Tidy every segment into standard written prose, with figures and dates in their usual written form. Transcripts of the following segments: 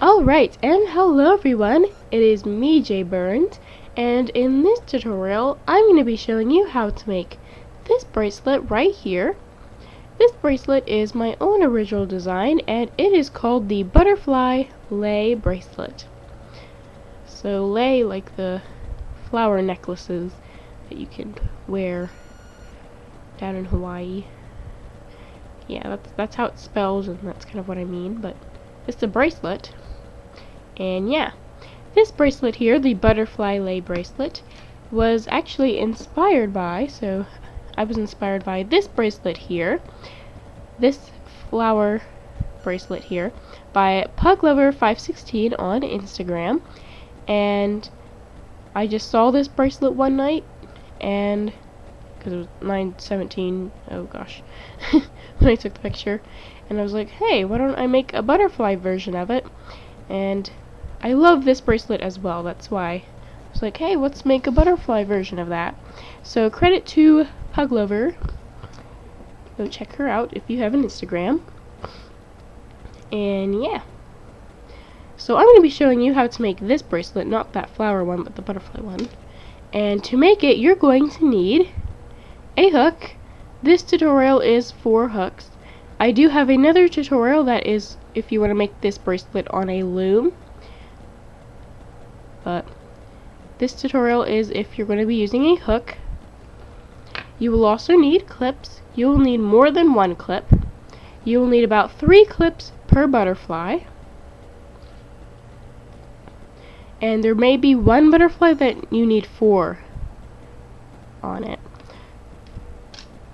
Alright, and hello everyone, it is me, Jay Burns, and in this tutorial, I'm going to be showing you how to make this bracelet right here. This bracelet is my own original design, and it is called the Butterfly Lei bracelet. So lei, like the flower necklaces that you can wear down in Hawaii. Yeah, that's how it spells, and that's kind of what I mean, but it's a bracelet. And yeah, this bracelet here, the Butterfly Lei bracelet, was actually inspired by, so I was inspired by this bracelet here, this flower bracelet here, by PugLover516 on Instagram. And I just saw this bracelet one night, and because it was 9/17, oh gosh, when I took the picture, and I was like, hey, why don't I make a butterfly version of it? And I love this bracelet as well, that's why I was like, hey, let's make a butterfly version of that. So credit to PugLover. Go check her out if you have an Instagram. And yeah. So I'm going to be showing you how to make this bracelet, not that flower one, but the butterfly one. And to make it, you're going to need a hook. This tutorial is for hooks. I do have another tutorial that is if you want to make this bracelet on a loom. But this tutorial is if you're going to be using a hook. You will also need clips. You will need more than one clip. You will need about 3 clips per butterfly. And there may be one butterfly that you need 4 on it.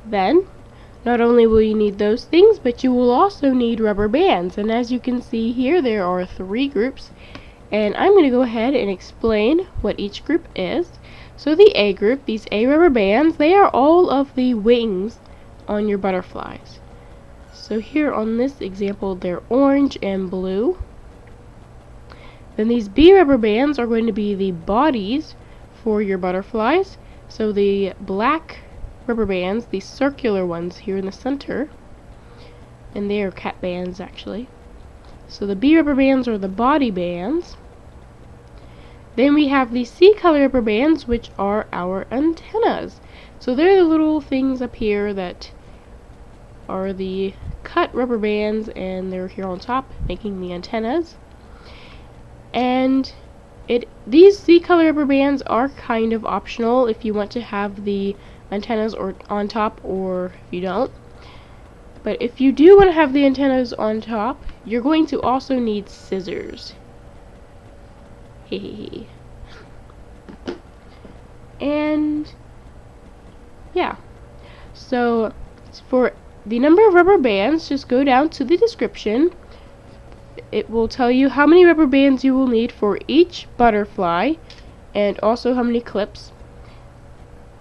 Then, not only will you need those things, but you will also need rubber bands. And as you can see here, there are 3 groups. And I'm going to go ahead and explain what each group is. So the A group, these A rubber bands, they are all of the wings on your butterflies. So here on this example, they're orange and blue. Then these B rubber bands are going to be the bodies for your butterflies. So the black rubber bands, these circular ones here in the center, and they are cat bands actually. So the B rubber bands are the body bands. Then we have the C color rubber bands, which are our antennas. So they're the little things up here that are the cut rubber bands, and they're here on top making the antennas. And these C color rubber bands are kind of optional if you want to have the antennas or on top, or if you don't. But if you do want to have the antennas on top, you're going to also need scissors. Hehehe. And yeah, so for the number of rubber bands, just go down to the description. It will tell you how many rubber bands you will need for each butterfly, and also how many clips.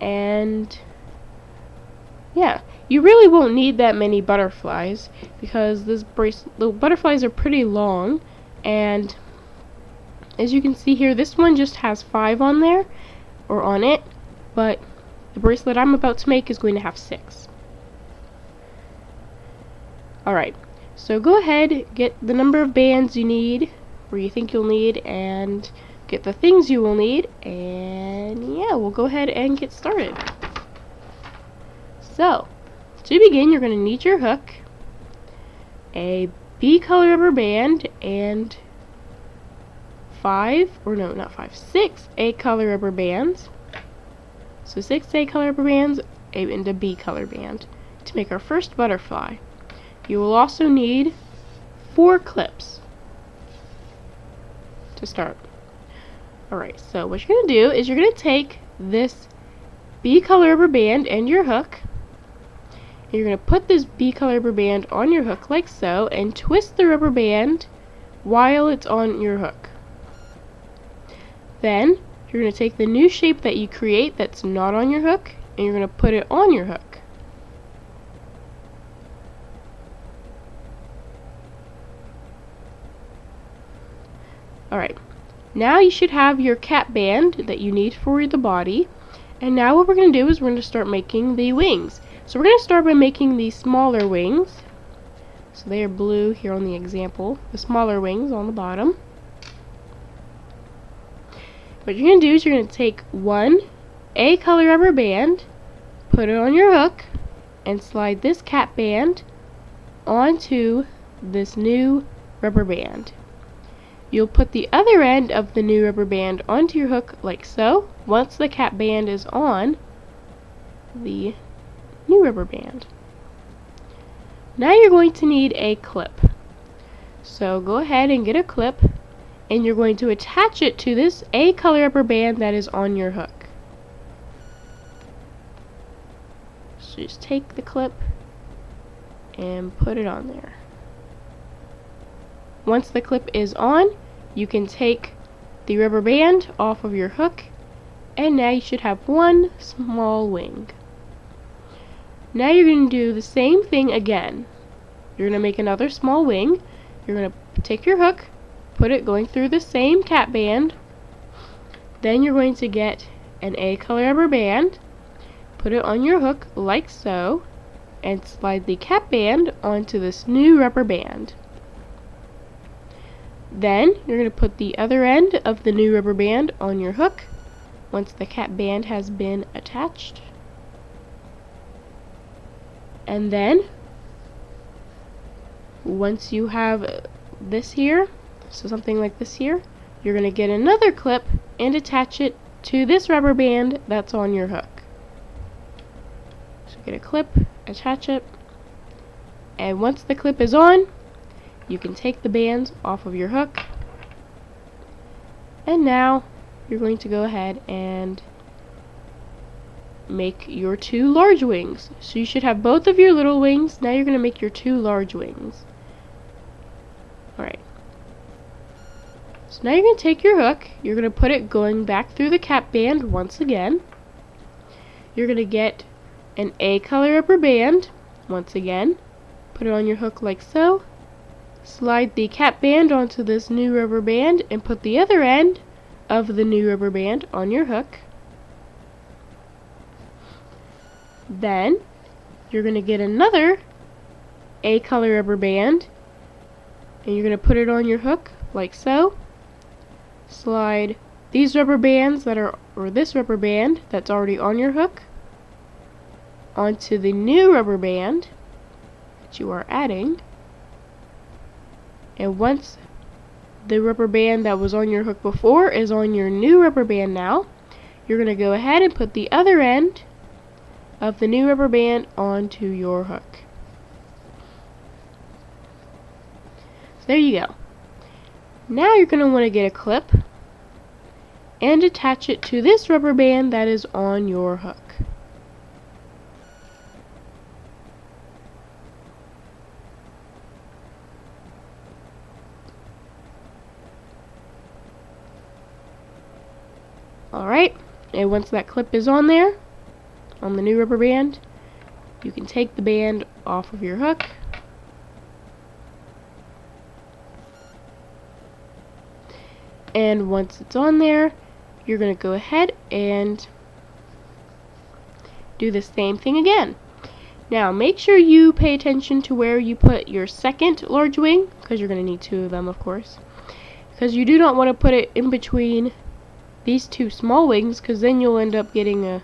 And yeah, you really won't need that many butterflies because the butterflies are pretty long, and as you can see here, this one just has 5 on there, or on it, but the bracelet I'm about to make is going to have 6. Alright, so go ahead, get the number of bands you need, or you think you'll need, and get the things you will need, and yeah, we'll go ahead and get started. So, to begin, you're going to need your hook, a B color rubber band, and 6 A color rubber bands. So 6 A color rubber bands and a B color band to make our first butterfly. You will also need 4 clips to start. Alright, so what you're going to do is you're going to take this B color rubber band and your hook. And you're going to put this B color rubber band on your hook like so, and twist the rubber band while it's on your hook. Then, you're going to take the new shape that you create that's not on your hook, and you're going to put it on your hook. Alright, now you should have your cat band that you need for the body, and now what we're going to do is we're going to start making the wings. So we're going to start by making the smaller wings. So they are blue here on the example. The smaller wings on the bottom. What you're going to do is you're going to take one A color rubber band, put it on your hook, and slide this cap band onto this new rubber band. You'll put the other end of the new rubber band onto your hook like so, once the cap band is on the new rubber band. Now you're going to need a clip. So go ahead and get a clip, and you're going to attach it to this A color rubber band that is on your hook. So just take the clip and put it on there. Once the clip is on, you can take the rubber band off of your hook, and now you should have one small wing. Now you're going to do the same thing again. You're going to make another small wing. You're going to take your hook, put it going through the same cap band. Then you're going to get an A color rubber band, put it on your hook like so, and slide the cap band onto this new rubber band. Then you're going to put the other end of the new rubber band on your hook once the cap band has been attached. And then once you have this here, so something like this here, you're going to get another clip and attach it to this rubber band that's on your hook. So get a clip, attach it, and once the clip is on, you can take the bands off of your hook. And now you're going to go ahead and make your two large wings. So you should have both of your little wings. Now you're going to make your two large wings. Alright. So now you're going to take your hook. You're going to put it going back through the cap band once again. You're going to get an A color rubber band once again. Put it on your hook like so. Slide the cap band onto this new rubber band and put the other end of the new rubber band on your hook. Then you're going to get another A color rubber band and you're going to put it on your hook like so. Slide these rubber bands or this rubber band that's already on your hook onto the new rubber band that you are adding. And once the rubber band that was on your hook before is on your new rubber band now, you're going to go ahead and put the other end of the new rubber band onto your hook. So there you go. Now you're going to want to get a clip and attach it to this rubber band that is on your hook. Alright, and once that clip is on there, on the new rubber band, you can take the band off of your hook. And once it's on there, you're going to go ahead and do the same thing again. Now, make sure you pay attention to where you put your second large wing, because you're going to need two of them, of course. Because you do not want to put it in between these two small wings, because then you'll end up getting a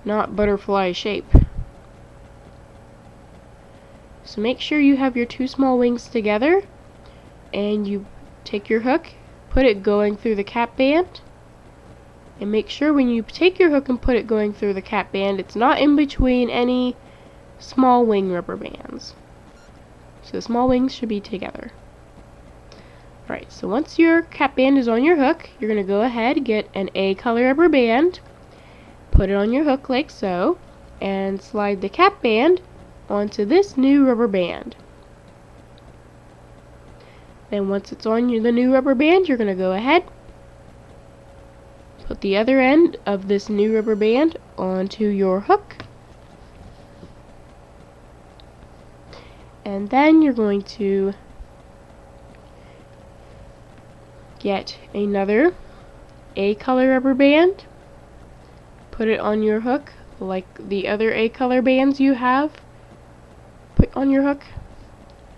not butterfly shape. So make sure you have your two small wings together, and you take your hook, put it going through the cap band, and make sure when you take your hook and put it going through the cap band, it's not in between any small wing rubber bands. So the small wings should be together. Alright, so once your cap band is on your hook, you're going to go ahead and get an A color rubber band, put it on your hook like so, and slide the cap band onto this new rubber band. Then once it's on the new rubber band, you're going to go ahead, put the other end of this new rubber band onto your hook, and then you're going to get another A color rubber band, put it on your hook like the other A color bands you have put on your hook,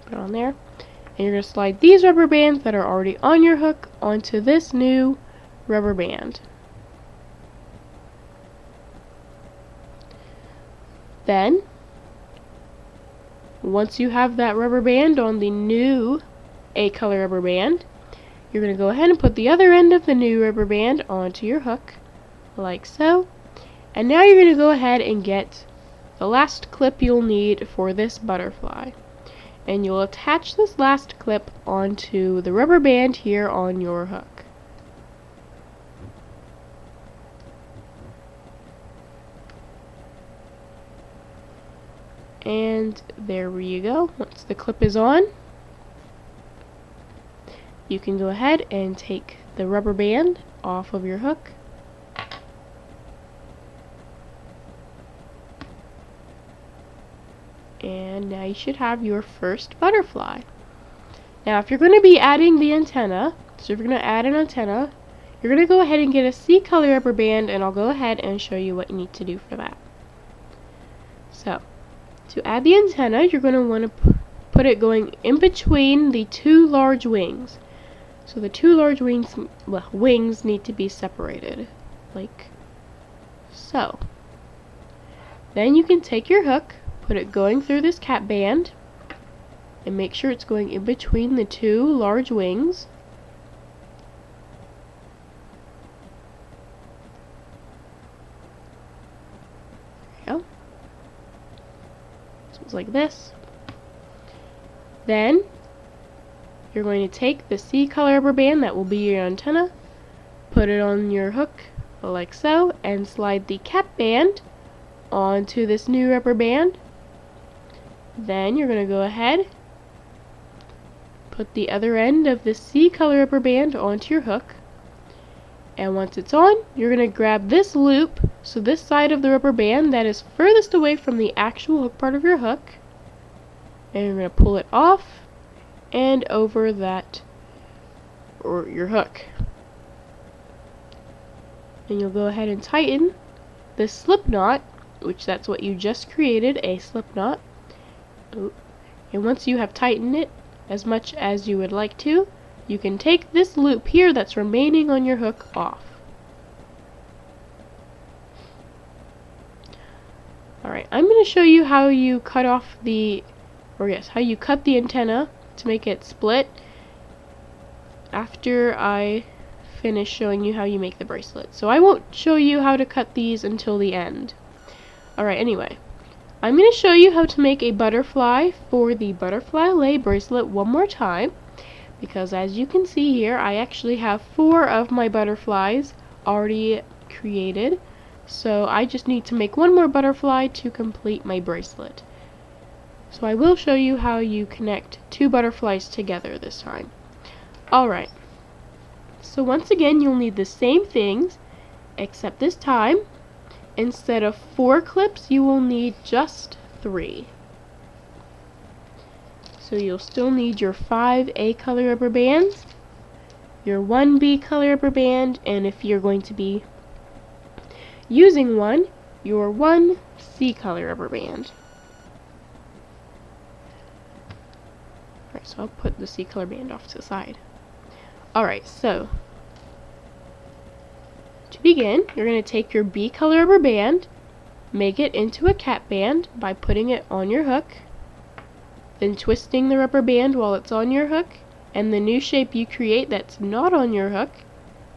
Put it on there. And you're going to slide these rubber bands that are already on your hook onto this new rubber band. Then, once you have that rubber band on the new 8-color rubber band, you're going to go ahead and put the other end of the new rubber band onto your hook, like so. And now you're going to go ahead and get the last clip you'll need for this butterfly. And you'll attach this last clip onto the rubber band here on your hook. And there you go. Once the clip is on, you can go ahead and take the rubber band off of your hook. And now you should have your first butterfly. Now if you're going to be adding the antenna, so if you're going to add an antenna, you're going to go ahead and get a C-color rubber band, and I'll go ahead and show you what you need to do for that. So, to add the antenna, you're going to want to put it going in between the two large wings. So the two large wings need to be separated, like so. Then you can take your hook, put it going through this cap band, and make sure it's going in between the two large wings. There you go. So it's like this. Then you're going to take the C-color rubber band that will be your antenna, put it on your hook like so, and slide the cap band onto this new rubber band. Then you're going to go ahead, put the other end of the C-color rubber band onto your hook, and once it's on, you're going to grab this loop, so this side of the rubber band that is furthest away from the actual hook part of your hook, and you're going to pull it off and over that, or your hook. And you'll go ahead and tighten this slip knot, which that's what you just created, a slip knot. And once you have tightened it as much as you would like to, you can take this loop here that's remaining on your hook off. Alright, I'm going to show you how you cut off how you cut the antenna to make it split after I finish showing you how you make the bracelet. So I won't show you how to cut these until the end. Alright, anyway, I'm going to show you how to make a butterfly for the Butterfly Lei bracelet one more time, because as you can see here, I actually have 4 of my butterflies already created, so I just need to make one more butterfly to complete my bracelet. So I will show you how you connect 2 butterflies together this time. Alright, so once again you'll need the same things, except this time, instead of 4 clips, you will need just 3. So you'll still need your 5 A-color rubber bands, your 1 B-color rubber band, and if you're going to be using one, your 1 C-color rubber band. Alright, so I'll put the C-color band off to the side. Alright, so to begin, you're going to take your B-color rubber band, make it into a cap band by putting it on your hook, then twisting the rubber band while it's on your hook, and the new shape you create that's not on your hook,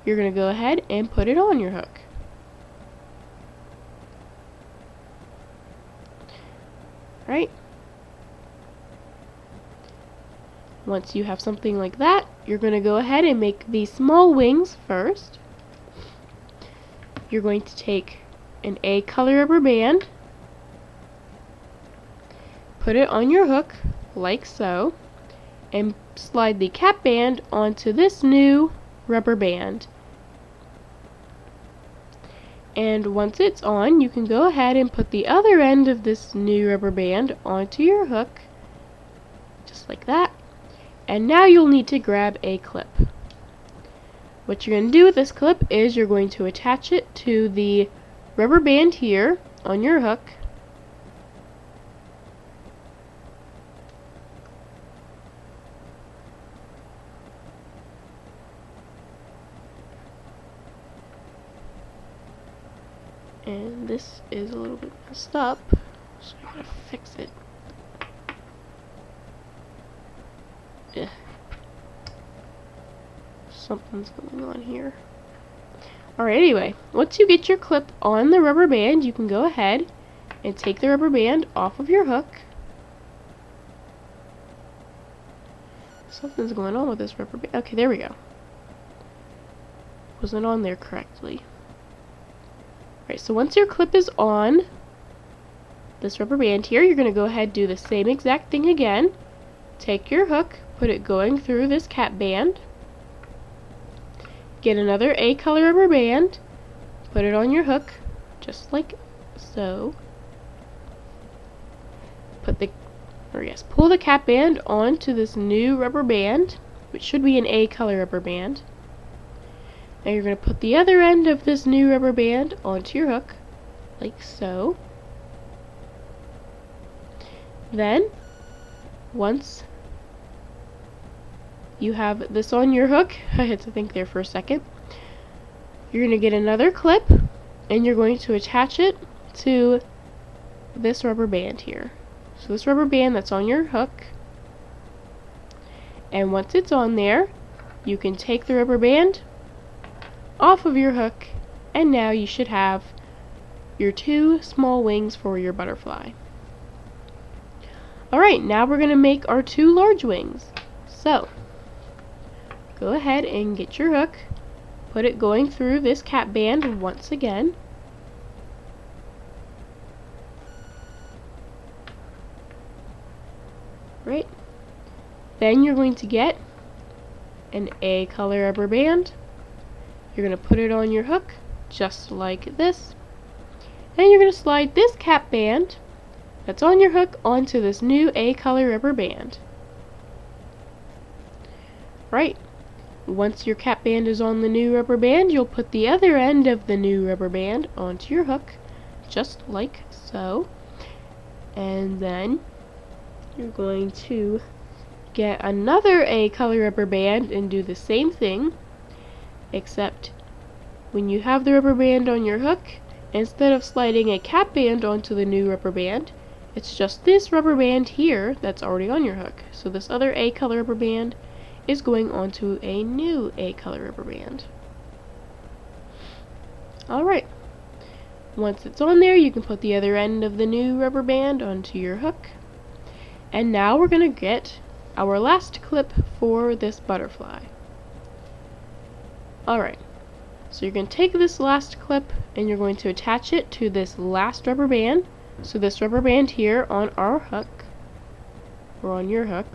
you're going to go ahead and put it on your hook. Right? Once you have something like that, you're going to go ahead and make these small wings first. You're going to take an A-color rubber band, put it on your hook like so, and slide the cap band onto this new rubber band. And once it's on, you can go ahead and put the other end of this new rubber band onto your hook, just like that. And now you'll need to grab a clip. What you're going to do with this clip is you're going to attach it to the rubber band here on your hook. And this is a little bit messed up, so I gotta fix it. Ugh. Something's going on here. Alright, anyway, once you get your clip on the rubber band, you can go ahead and take the rubber band off of your hook. Something's going on with this rubber band. Okay, there we go. Wasn't on there correctly. Alright, so once your clip is on this rubber band here, you're going to go ahead and do the same exact thing again. Take your hook, put it going through this cap band. Get another A color rubber band, put it on your hook, just like so. Pull the cap band onto this new rubber band, which should be an A color rubber band. Now you're going to put the other end of this new rubber band onto your hook, like so. Then, once you have this on your hook, I had to think there for a second, you're going to get another clip, and you're going to attach it to this rubber band here. So this rubber band that's on your hook, and once it's on there, you can take the rubber band off of your hook, and now you should have your 2 small wings for your butterfly. Alright, now we're going to make our 2 large wings. So, go ahead and get your hook, put it going through this cap band once again. Right. Then you're going to get an A color rubber band. You're going to put it on your hook, just like this. And you're going to slide this cap band that's on your hook onto this new A color rubber band. Right. Once your cap band is on the new rubber band, you'll put the other end of the new rubber band onto your hook, just like so. And then you're going to get another A color rubber band and do the same thing, except when you have the rubber band on your hook, instead of sliding a cap band onto the new rubber band, it's just this rubber band here that's already on your hook. So this other A color rubber band is going onto a new A color rubber band. Alright, once it's on there, you can put the other end of the new rubber band onto your hook. And now we're going to get our last clip for this butterfly. Alright, so you're going to take this last clip and you're going to attach it to this last rubber band. So this rubber band here on our hook, or on your hook.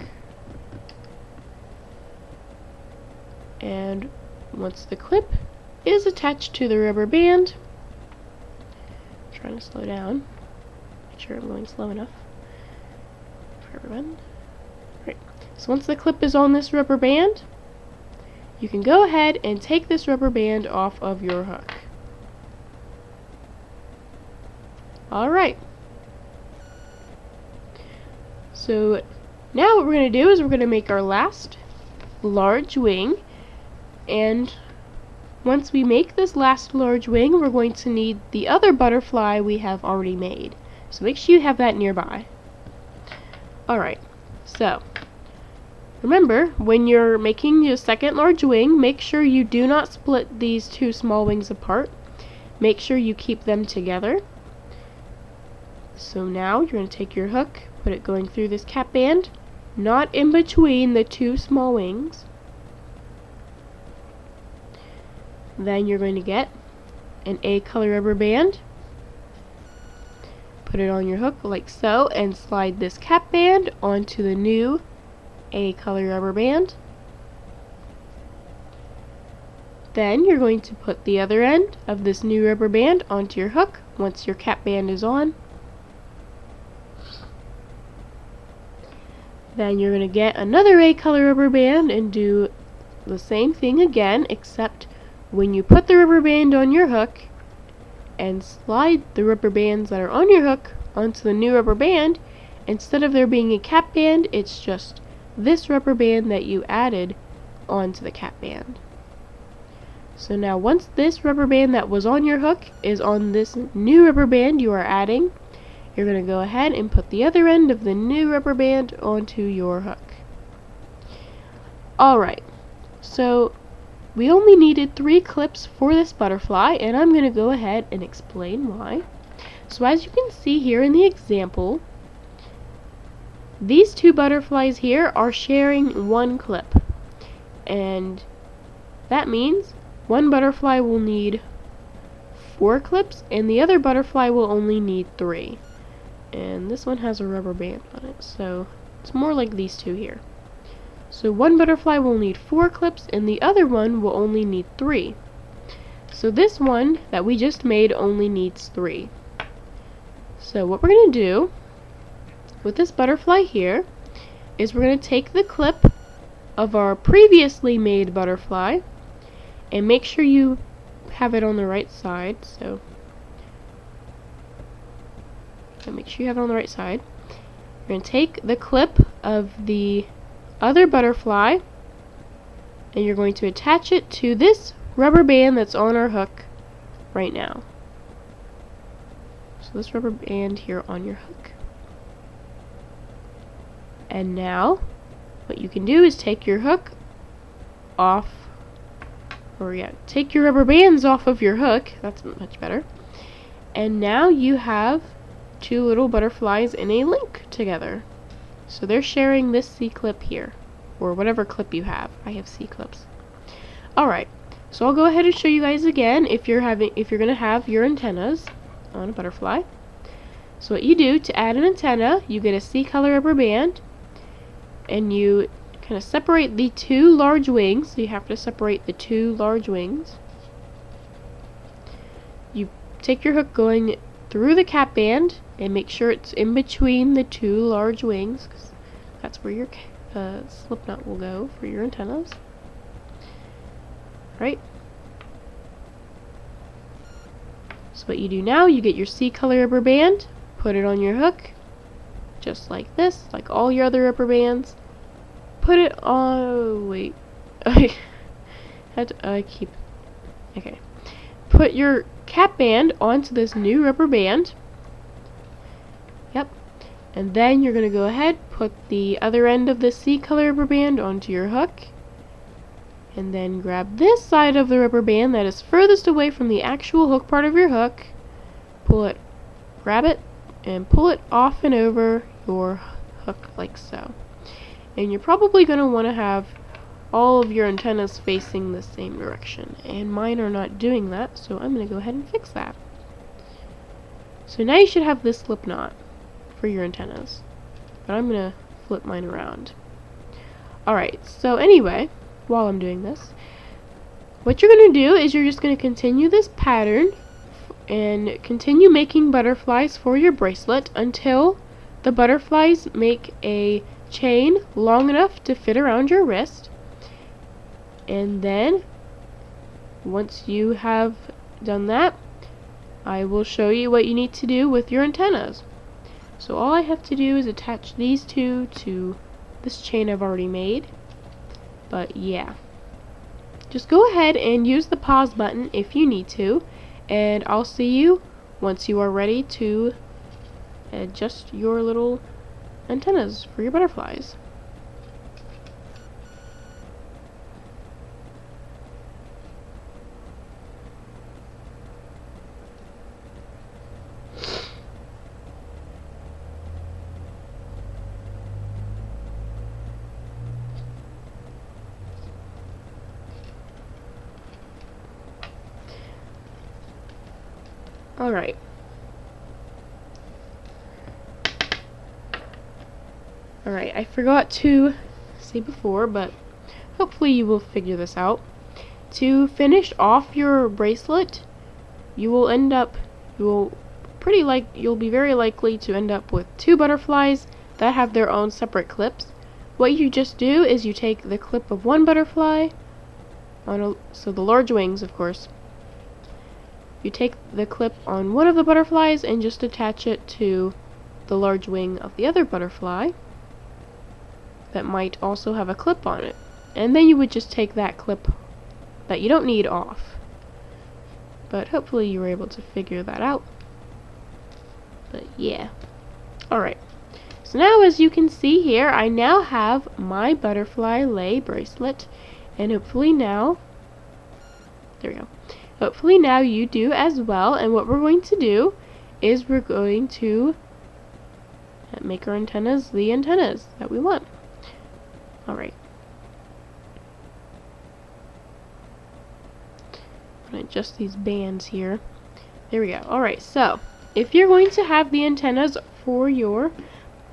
And once the clip is attached to the rubber band, I'm trying to slow down, make sure I'm going slow enough for everyone. Right. So once the clip is on this rubber band, you can go ahead and take this rubber band off of your hook. Alright. So now what we're going to do is we're going to make our last large wing. And once we make this last large wing, we're going to need the other butterfly we have already made. So make sure you have that nearby. Alright, so remember, when you're making your second large wing, make sure you do not split these 2 small wings apart. Make sure you keep them together. So now you're going to take your hook, put it going through this cap band, not in between the 2 small wings. Then you're going to get an A color rubber band, put it on your hook like so, and slide this cap band onto the new A color rubber band. Then you're going to put the other end of this new rubber band onto your hook once your cap band is on. Then you're going to get another A color rubber band and do the same thing again, except when you put the rubber band on your hook and slide the rubber bands that are on your hook onto the new rubber band, instead of there being a cap band, it's just this rubber band that you added onto the cap band. So now once this rubber band that was on your hook is on this new rubber band you are adding, you're going to go ahead and put the other end of the new rubber band onto your hook. Alright, so we only needed 3 clips for this butterfly, and I'm going to go ahead and explain why. So as you can see here in the example, these 2 butterflies here are sharing 1 clip, and that means one butterfly will need 4 clips and the other butterfly will only need 3. And this one has a rubber band on it, so it's more like these 2 here. So one butterfly will need 4 clips and the other one will only need 3. So this one that we just made only needs 3. So what we're going to do with this butterfly here is we're going to take the clip of our previously made butterfly and make sure you have it on the right side. So make sure you have it on the right side. We're going to take the clip of the other butterfly and you're going to attach it to this rubber band that's on our hook right now. So this rubber band here on your hook. And now what you can do is take your hook off, take your rubber bands off of your hook. That's much better. And now you have 2 little butterflies in a link together. So they're sharing this C clip here, or whatever clip you have. I have C clips. Alright, so I'll go ahead and show you guys again if you're going to have your antennas on a butterfly. So what you do to add an antenna, you get a C color rubber band and you kind of separate the 2 large wings. So you have to separate the 2 large wings. You take your hook going through the cap band and make sure it's in between the 2 large wings, because that's where your slip knot will go for your antennas. Right? So what you do now, you get your C color rubber band, put it on your hook, just like this, like all your other rubber bands. Put it on, wait, okay. Put your cap band onto this new rubber band. Yep. And then you're going to go ahead, put the other end of the C color rubber band onto your hook. And then grab this side of the rubber band that is furthest away from the actual hook part of your hook. Grab it, and pull it off and over your hook like so. And you're probably going to want to have all of your antennas facing the same direction. And mine are not doing that, so I'm going to go ahead and fix that. So now you should have this slip knot for your antennas. But I'm going to flip mine around. Alright, so anyway, while I'm doing this, what you're going to do is you're just going to continue this pattern and continue making butterflies for your bracelet until the butterflies make a chain long enough to fit around your wrist. And then once you have done that, I will show you what you need to do with your antennas. So all I have to do is attach these 2 to this chain I've already made. But yeah, just go ahead and use the pause button if you need to, and I'll see you once you are ready to adjust your little antennas for your butterflies. Alright. Alright, I forgot to say before, but hopefully you will figure this out. To finish off your bracelet, you'll be very likely to end up with 2 butterflies that have their own separate clips. What you just do is you take the clip of one butterfly, so the large wings, of course. You take the clip on one of the butterflies and just attach it to the large wing of the other butterfly that might also have a clip on it. And then you would just take that clip that you don't need off. But hopefully you were able to figure that out. But yeah. Alright. So now, as you can see here, I now have my Butterfly Lei bracelet. And hopefully now, there we go. Hopefully now you do as well. And what we're going to do is we're going to make our antennas the antennas that we want. Alright. I'm going to adjust these bands here. There we go. Alright, so if you're going to have the antennas for your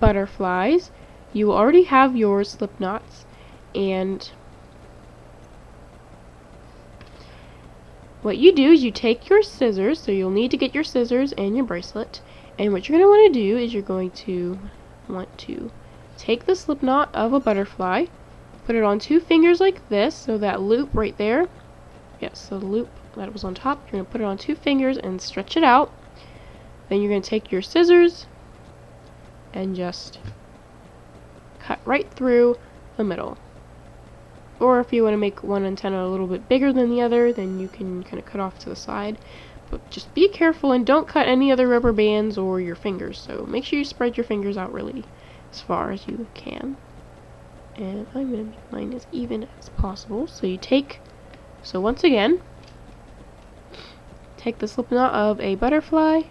butterflies, you already have your slip knots, and what you do is you take your scissors, so you'll need to get your scissors and your bracelet, and what you're going to want to do is you're going to want to take the slip knot of a butterfly, put it on 2 fingers like this, so that loop right there, yes, so the loop that was on top, you're going to put it on 2 fingers and stretch it out. Then you're going to take your scissors and just cut right through the middle. Or if you want to make one antenna a little bit bigger than the other, then you can kind of cut off to the side. But just be careful and don't cut any other rubber bands or your fingers. So make sure you spread your fingers out really as far as you can. And I'm going to make mine as even as possible. So you take, so once again, take the slip knot of a butterfly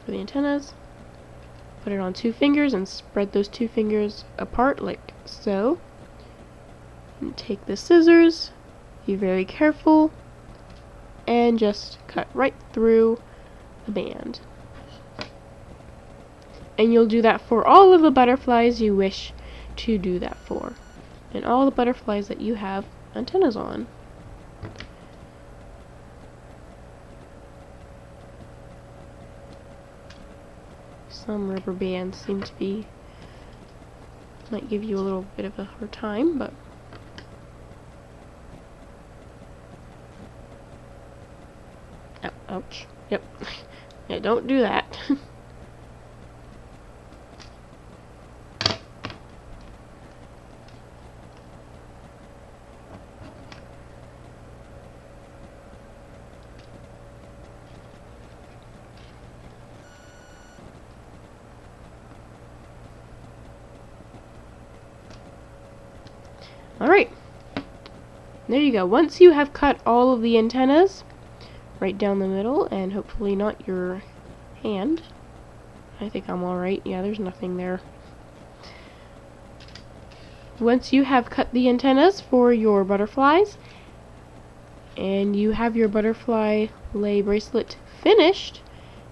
for the antennas, put it on 2 fingers and spread those 2 fingers apart like so. And take the scissors, be very careful, and just cut right through the band. And you'll do that for all of the butterflies you wish to do that for, and all the butterflies that you have antennas on. Some rubber bands seem to be, might give you a little bit of a hard time, but ouch. Yep. Yeah, don't do that. Alright. There you go. Once you have cut all of the antennas right down the middle, and hopefully not your hand. I think I'm alright. Yeah, there's nothing there. Once you have cut the antennas for your butterflies, and you have your Butterfly Lei bracelet finished,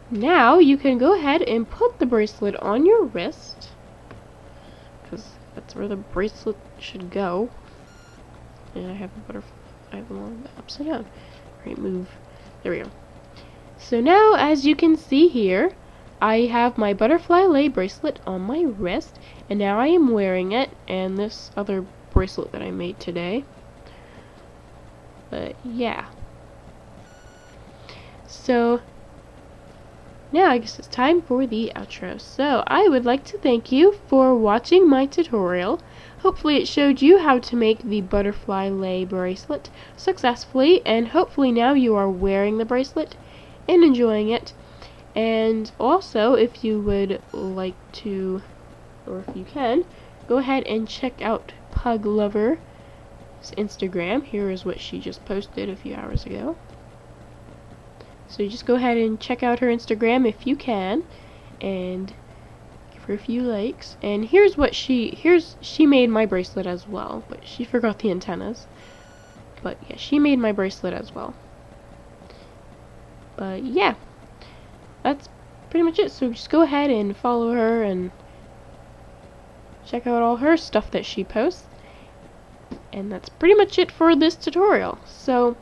now you can go ahead and put the bracelet on your wrist, because that's where the bracelet should go. And I have the butterfly, I have them on the upside down. Right, move. There we go. So now, as you can see here, I have my Butterfly Lei bracelet on my wrist, and now I am wearing it, and this other bracelet that I made today. But yeah. So now I guess it's time for the outro. So I would like to thank you for watching my tutorial. Hopefully it showed you how to make the Butterfly Lei bracelet successfully, and hopefully now you are wearing the bracelet and enjoying it. And also, if you would like to, or if you can, go ahead and check out Pug Lover's Instagram. Here is what she just posted a few hours ago. So just go ahead and check out her Instagram if you can, and give her a few likes. And here's what she made my bracelet as well, but she forgot the antennas. But yeah, she made my bracelet as well. But yeah, that's pretty much it. So just go ahead and follow her and check out all her stuff that she posts. And that's pretty much it for this tutorial. So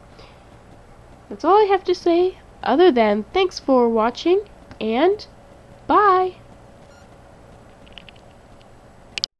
that's all I have to say, other than thanks for watching, and bye!